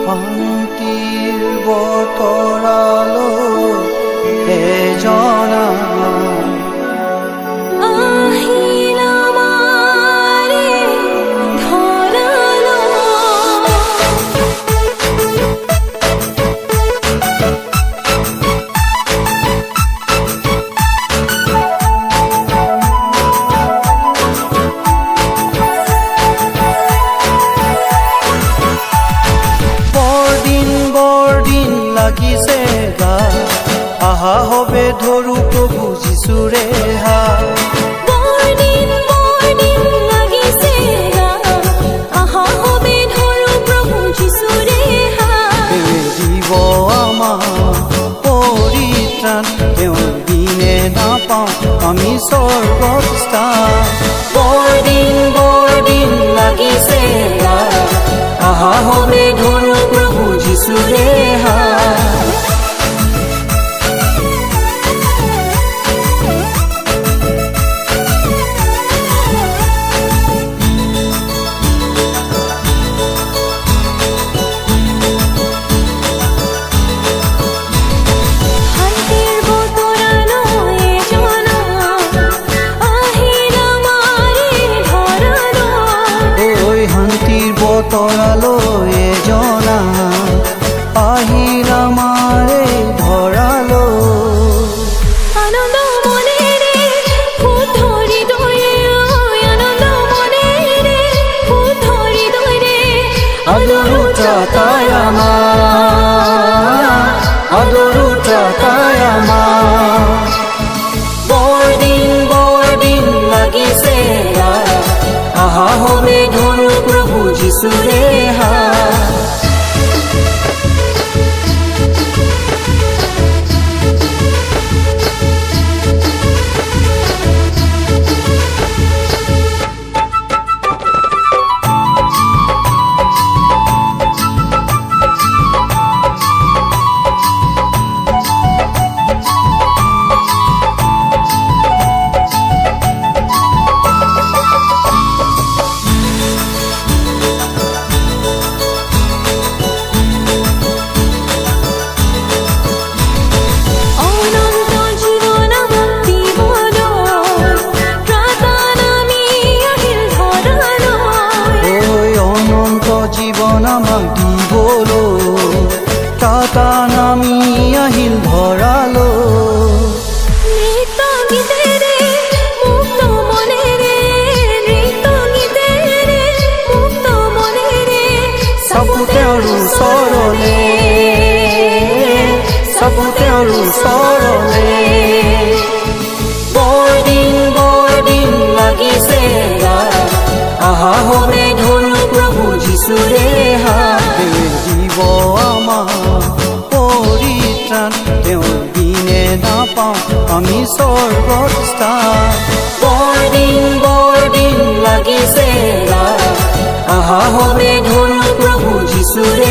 শান্তিৰ বতৰালৈ এজনা লাগিছে গা আহা হবে ধৰু প্ৰভু যিশুৰে হা বৰদিন লাগিছে গা আহা হবে ধৰু প্ৰভু যিশুৰে হা দিব আমাৰ পৰিত্ৰাণ তেওঁৰ দিনে নাপাওঁ আমি স্বৰ্গত স্থান বৰদিন লাগিছে গা আহা হবে ধৰু প্ৰভু যিশুৰে হা তৰালৈ এজনা আহিল আমাৰে ধৰালৈ আনন্দ মনেৰে ধৰি দৰে আনন্দ মনেৰে ধৰি দৰে আদৰো তাই আমাৰ আদৰো তাই আমাৰ বৰদিন লাগিছে আহা হবে ধৰু প্ৰভু যিশুৰে হা জীৱন আমাক দিবলৈ তাতা নামি আহিল ধৰালৈ নৃত্য গীতেৰে মুক্ত মনেৰে নৃত্য গীতেৰে মুক্ত মনেৰে চাপো তেওঁৰ ওচৰলে চাপো তেওঁৰ ওচৰলে বৰদিন লাগিছে আহা হবে ধৰু প্ৰভু যিশুৰে হা দিব আমাৰ পৰিত্ৰাণ তেওঁৰ দিনে নাপাওঁ আমি স্বৰ্গত স্থান বৰদিন লাগিছে আহা হবে ধৰু প্ৰভু যিশুৰে